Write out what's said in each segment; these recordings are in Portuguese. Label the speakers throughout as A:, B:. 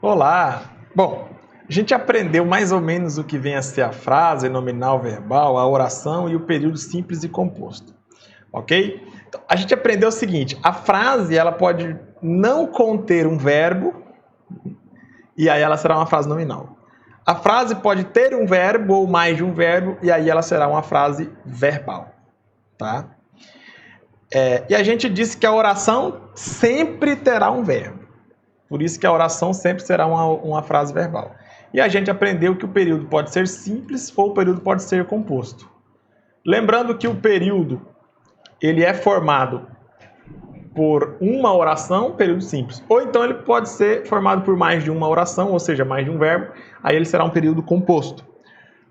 A: Olá! Bom, a gente aprendeu mais ou menos o que vem a ser a frase, nominal, verbal, a oração e o período simples e composto, ok? Então, a gente aprendeu o seguinte, a frase ela pode não conter um verbo e aí ela será uma frase nominal. A frase pode ter um verbo ou mais de um verbo e aí ela será uma frase verbal, tá? E a gente disse que a oração sempre terá um verbo. Por isso que a oração sempre será uma frase verbal. E a gente aprendeu que o período pode ser simples ou o período pode ser composto. Lembrando que o período ele é formado por uma oração, período simples. Ou então ele pode ser formado por mais de uma oração, ou seja, mais de um verbo, aí ele será um período composto.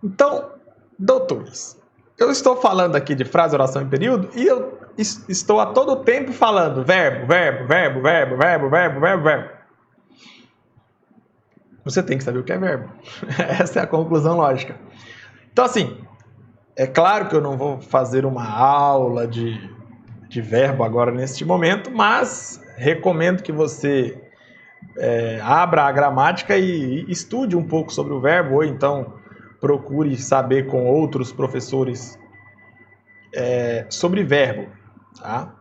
A: Então, doutores, eu estou falando aqui de frase, oração e período e eu estou a todo tempo falando verbo, verbo, verbo, verbo, verbo, verbo, verbo, verbo. Você tem que saber o que é verbo. Essa é a conclusão lógica. Então, assim, é claro que eu não vou fazer uma aula de verbo agora neste momento, mas recomendo que você abra a gramática e estude um pouco sobre o verbo, ou então procure saber com outros professores sobre verbo. Tá?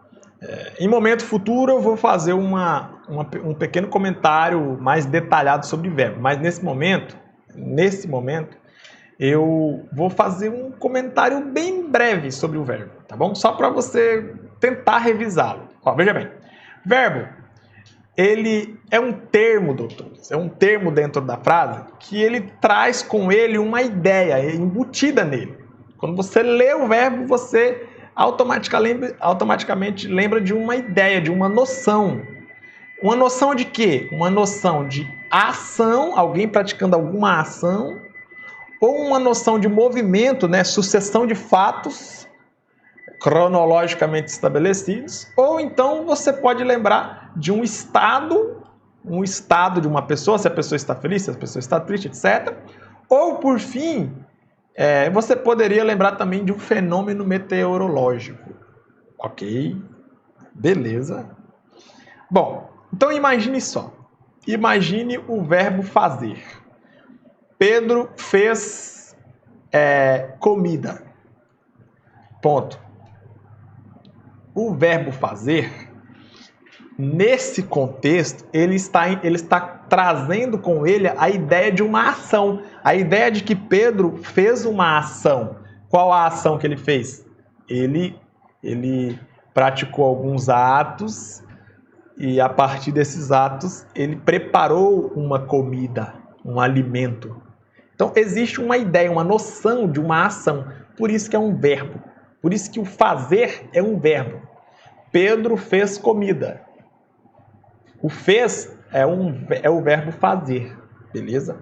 A: Em momento futuro eu vou fazer um pequeno comentário mais detalhado sobre verbo, mas nesse momento, eu vou fazer um comentário bem breve sobre o verbo, tá bom? Só para você tentar revisá-lo. Ó, veja bem, verbo, ele é um termo, doutores, é um termo dentro da frase que ele traz com ele uma ideia embutida nele. Quando você lê o verbo, você automaticamente lembra de uma ideia, de uma noção. Uma noção de quê? Uma noção de ação, alguém praticando alguma ação, ou uma noção de movimento, né? Sucessão de fatos cronologicamente estabelecidos, ou então você pode lembrar de um estado de uma pessoa, se a pessoa está feliz, se a pessoa está triste, etc. Ou, por fim, você poderia lembrar também de um fenômeno meteorológico. Ok? Beleza. Bom, então imagine só. Imagine o verbo fazer. Pedro fez comida. Ponto. O verbo fazer, nesse contexto, ele está trazendo com ele a ideia de uma ação. A ideia de que Pedro fez uma ação. Qual a ação que ele fez? Ele praticou alguns atos e a partir desses atos ele preparou uma comida, um alimento. Então existe uma ideia, uma noção de uma ação. Por isso que é um verbo. Por isso que o fazer é um verbo. Pedro fez comida. O fez é o verbo fazer. Beleza?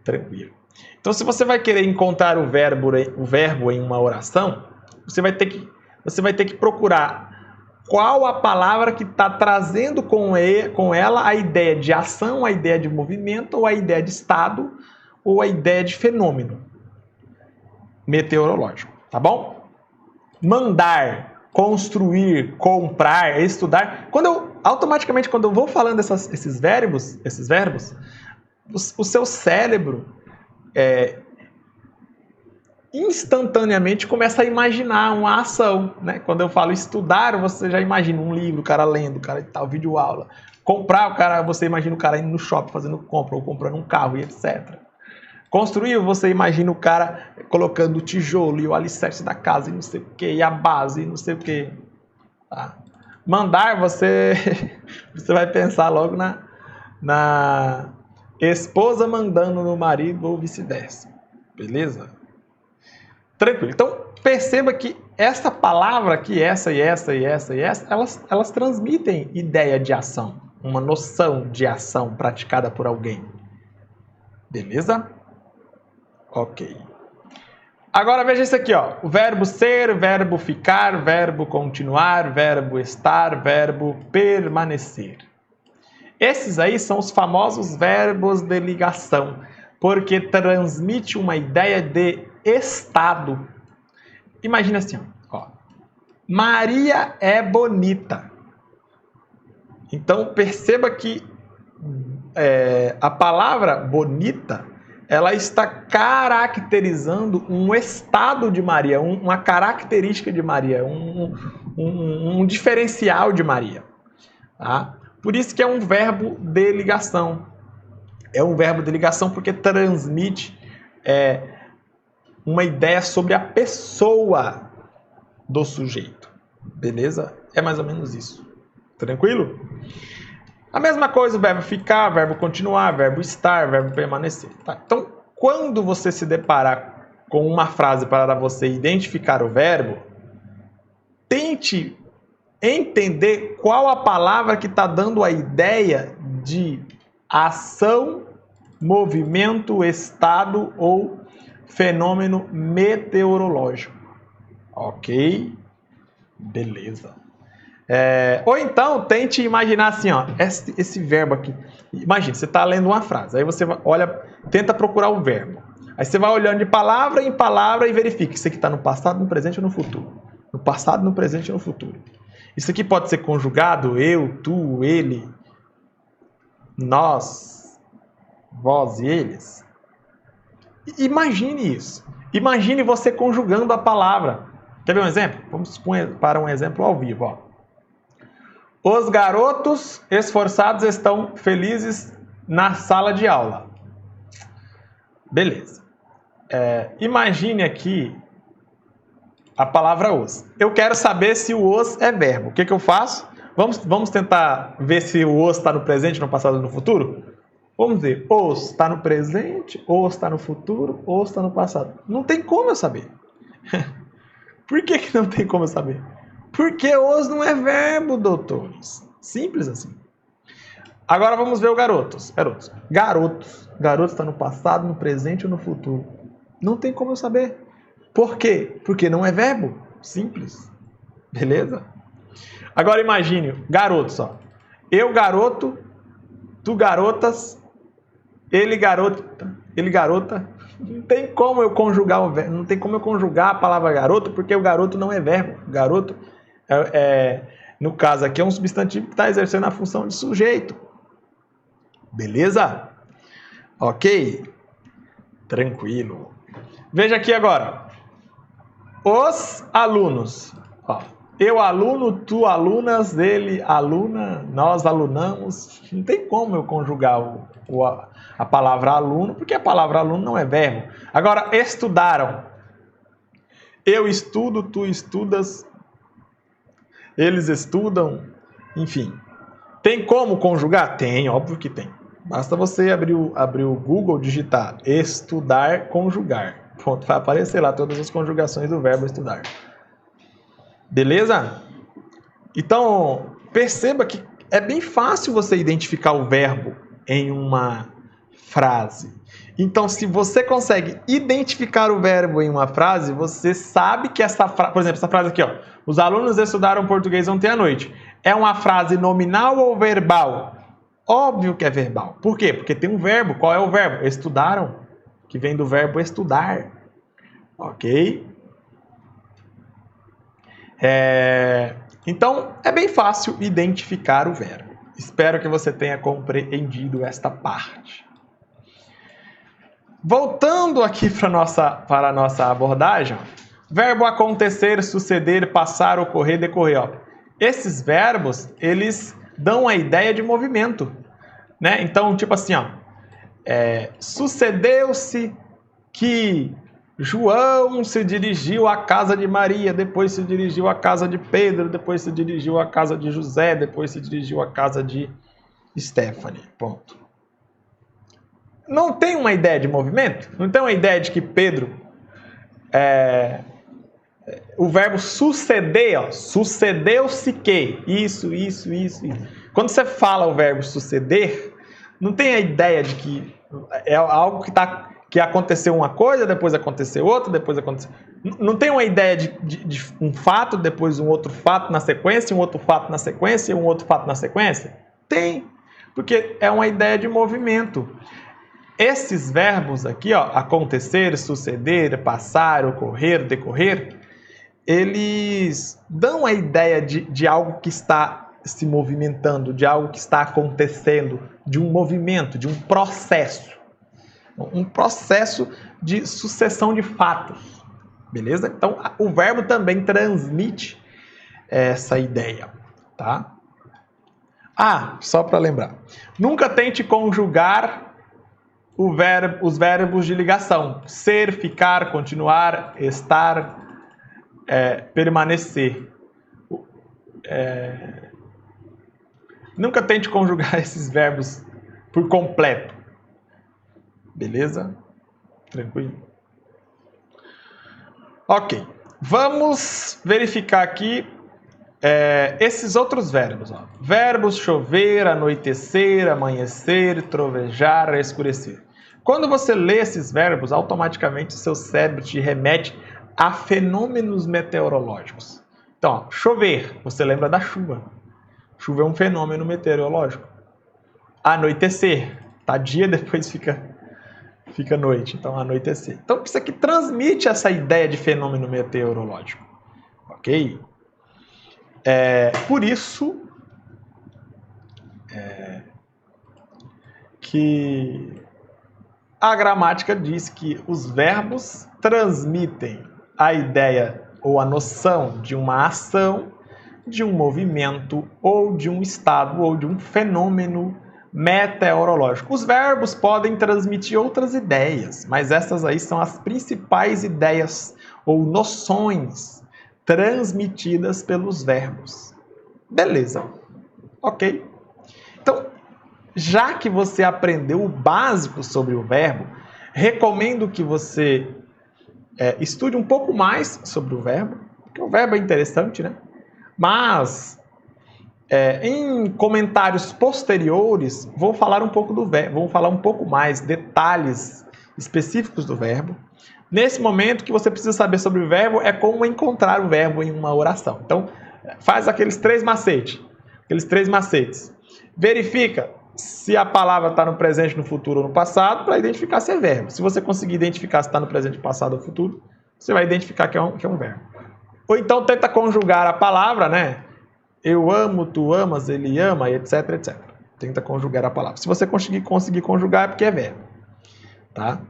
A: Tranquilo. Então, se você vai querer encontrar o verbo em uma oração, você vai ter que procurar qual a palavra que está trazendo com ela a ideia de ação, a ideia de movimento, ou a ideia de estado, ou a ideia de fenômeno meteorológico. Tá bom? Mandar, construir, comprar, estudar. Automaticamente, quando eu vou falando esses verbos, o seu cérebro instantaneamente começa a imaginar uma ação, né? Quando eu falo estudar, você já imagina um livro, o cara lendo, o cara e tal, vídeo aula. Comprar, você imagina o cara indo no shopping fazendo compra ou comprando um carro e etc. Construir, você imagina o cara colocando o tijolo e o alicerce da casa e não sei o que, e a base e não sei o que. Tá? Mandar, você vai pensar logo na esposa mandando no marido ou vice-versa. Beleza? Tranquilo. Então, perceba que essa palavra aqui, essa, elas transmitem ideia de ação. Uma noção de ação praticada por alguém. Beleza? Ok. Agora veja isso aqui, ó. O verbo ser, verbo ficar, verbo continuar, verbo estar, verbo permanecer. Esses aí são os famosos verbos de ligação, porque transmite uma ideia de estado. Imagina assim, ó. Maria é bonita. Então perceba que a palavra bonita, ela está caracterizando um estado de Maria, uma característica de Maria, um diferencial de Maria. Tá? Por isso que é um verbo de ligação. É um verbo de ligação porque transmite uma ideia sobre a pessoa do sujeito. Beleza? É mais ou menos isso. Tranquilo? A mesma coisa o verbo ficar, verbo continuar, verbo estar, verbo permanecer. Tá? Então, quando você se deparar com uma frase para você identificar o verbo, tente entender qual a palavra que está dando a ideia de ação, movimento, estado ou fenômeno meteorológico. Ok? Beleza. Ou então, tente imaginar assim, ó, esse verbo aqui. Imagina, você está lendo uma frase, aí você olha, tenta procurar o verbo. Aí você vai olhando de palavra em palavra e verifica se isso aqui está no passado, no presente ou no futuro. No passado, no presente ou no futuro. Isso aqui pode ser conjugado, eu, tu, ele, nós, vós e eles. Imagine isso. Imagine você conjugando a palavra. Quer ver um exemplo? Vamos para um exemplo ao vivo. Ó. Os garotos esforçados estão felizes na sala de aula. Beleza. Imagine aqui a palavra os. Eu quero saber se o os é verbo. O que eu faço? Vamos tentar ver se o os está no presente, no passado ou no futuro? Vamos ver. Os está no presente, os está no futuro, os está no passado. Não tem como eu saber. Por que não tem como eu saber? Porque os não é verbo, doutores. Simples assim. Agora vamos ver o garotos. Garotos está no passado, no presente ou no futuro. Não tem como eu saber. Por quê? Porque não é verbo. Simples. Beleza? Agora imagine, garotos, ó. Eu garoto, tu garotas, ele garota, ele garota. Não tem como eu conjugar o verbo, não tem como eu conjugar a palavra garoto, porque o garoto não é verbo. Garoto no caso aqui é um substantivo que está exercendo a função de sujeito. Beleza? Ok? Tranquilo. Veja aqui agora. Os alunos. Ó, eu aluno, tu alunas, ele aluna, nós alunamos. Não tem como eu conjugar a palavra aluno, porque a palavra aluno não é verbo. Agora, estudaram. Eu estudo, tu estudas, eles estudam, enfim. Tem como conjugar? Tem, óbvio que tem. Basta você abrir o Google, digitar estudar, conjugar. Pronto, vai aparecer lá todas as conjugações do verbo estudar. Beleza? Então, perceba que é bem fácil você identificar o verbo em uma frase. Então, se você consegue identificar o verbo em uma frase, você sabe que essa frase... Por exemplo, essa frase aqui, ó. Os alunos estudaram português ontem à noite. É uma frase nominal ou verbal? Óbvio que é verbal. Por quê? Porque tem um verbo. Qual é o verbo? Estudaram, que vem do verbo estudar. Ok? Então, é bem fácil identificar o verbo. Espero que você tenha compreendido esta parte. Voltando aqui para a nossa abordagem, verbo acontecer, suceder, passar, ocorrer, decorrer. Ó. Esses verbos, eles dão a ideia de movimento. Né? Então, tipo assim, ó, sucedeu-se que João se dirigiu à casa de Maria, depois se dirigiu à casa de Pedro, depois se dirigiu à casa de José, depois se dirigiu à casa de Stephanie. Ponto. Não tem uma ideia de movimento? Não tem uma ideia de que Pedro... o verbo suceder, ó, sucedeu-se que... Isso. Quando você fala o verbo suceder, não tem a ideia de que é algo que aconteceu uma coisa, depois aconteceu outra, depois aconteceu... Não tem uma ideia de um fato, depois um outro fato na sequência, um outro fato na sequência, um outro fato na sequência? Tem, porque é uma ideia de movimento. Esses verbos aqui, ó, acontecer, suceder, passar, ocorrer, decorrer, eles dão a ideia de algo que está se movimentando, de algo que está acontecendo, de um movimento, de um processo. Um processo de sucessão de fatos. Beleza? Então, o verbo também transmite essa ideia, tá? Só para lembrar. Nunca tente conjugar os verbos de ligação. Ser, ficar, continuar, estar, permanecer. Nunca tente conjugar esses verbos por completo. Beleza? Tranquilo? Ok. Vamos verificar aqui esses outros verbos. Ó. Verbos chover, anoitecer, amanhecer, trovejar, escurecer. Quando você lê esses verbos, automaticamente o seu cérebro te remete a fenômenos meteorológicos. Então, ó, chover, você lembra da chuva. Chuva é um fenômeno meteorológico. Anoitecer, tá dia, depois fica noite, então anoitecer. Então isso aqui transmite essa ideia de fenômeno meteorológico, ok? Por isso que a gramática diz que os verbos transmitem a ideia ou a noção de uma ação, de um movimento, ou de um estado, ou de um fenômeno meteorológico. Os verbos podem transmitir outras ideias, mas essas aí são as principais ideias ou noções transmitidas pelos verbos. Beleza. Ok. Então, já que você aprendeu o básico sobre o verbo, recomendo que você estude um pouco mais sobre o verbo, porque o verbo é interessante, né? Mas em comentários posteriores, vou falar um pouco do verbo, vou falar um pouco mais detalhes específicos do verbo. Nesse momento, o que você precisa saber sobre o verbo é como encontrar o verbo em uma oração. Então, faz aqueles três macetes. Verifica se a palavra está no presente, no futuro ou no passado, para identificar se é verbo. Se você conseguir identificar se está no presente, passado ou futuro, você vai identificar que é um verbo. Ou então tenta conjugar a palavra, né? Eu amo, tu amas, ele ama, etc, etc. Tenta conjugar a palavra. Se você conseguir conjugar, é porque é verbo. Tá?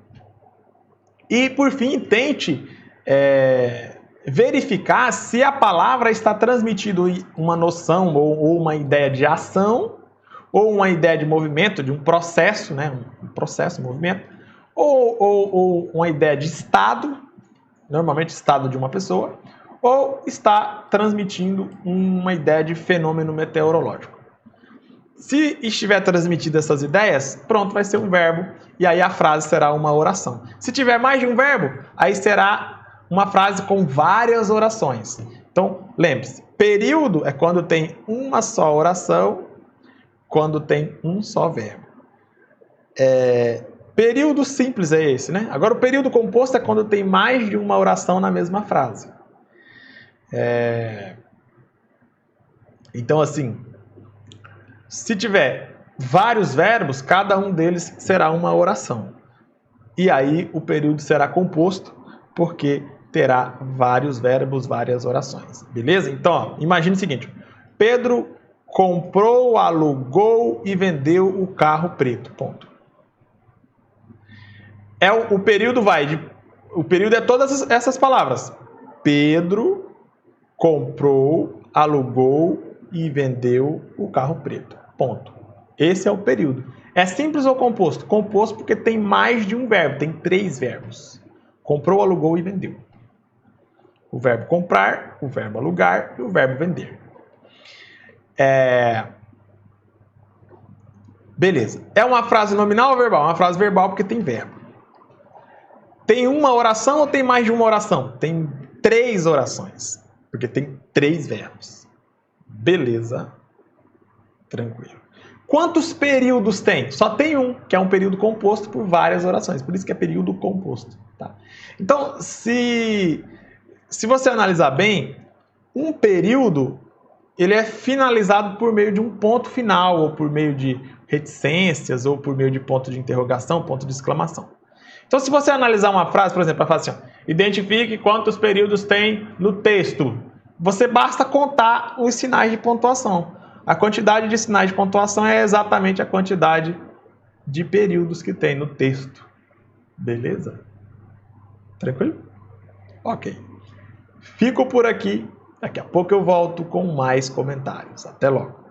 A: E, por fim, tente verificar se a palavra está transmitindo uma noção ou uma ideia de ação, ou uma ideia de movimento, de um processo, né? Um processo, um movimento, ou uma ideia de estado, normalmente estado de uma pessoa, ou está transmitindo uma ideia de fenômeno meteorológico. Se estiver transmitido essas ideias, pronto, vai ser um verbo, e aí a frase será uma oração. Se tiver mais de um verbo, aí será uma frase com várias orações. Então, lembre-se, período é quando tem uma só oração, quando tem um só verbo. Período simples é esse, né? Agora, o período composto é quando tem mais de uma oração na mesma frase. Então, assim, se tiver vários verbos, cada um deles será uma oração. E aí o período será composto, porque terá vários verbos, várias orações. Beleza? Então, ó, imagine o seguinte. Pedro comprou, alugou e vendeu o carro preto. Ponto. O período o período é todas essas palavras. Pedro comprou, alugou e vendeu o carro preto. Ponto. Esse é o período. É simples ou composto? Composto porque tem mais de um verbo, tem 3 verbos. Comprou, alugou e vendeu. O verbo comprar, o verbo alugar e o verbo vender. Beleza. É uma frase nominal ou verbal? É uma frase verbal porque tem verbo. Tem uma oração ou tem mais de uma oração? Tem 3 orações. Porque tem 3 verbos. Beleza. Tranquilo. Quantos períodos tem? Só tem um, que é um período composto por várias orações. Por isso que é período composto. Tá? Então, se você analisar bem, um período ele é finalizado por meio de um ponto final, ou por meio de reticências, ou por meio de ponto de interrogação, ponto de exclamação. Então, se você analisar uma frase, por exemplo, a frase assim, ó, identifique quantos períodos tem no texto. Você basta contar os sinais de pontuação. A quantidade de sinais de pontuação é exatamente a quantidade de períodos que tem no texto. Beleza? Tranquilo? Ok. Fico por aqui. Daqui a pouco eu volto com mais comentários. Até logo.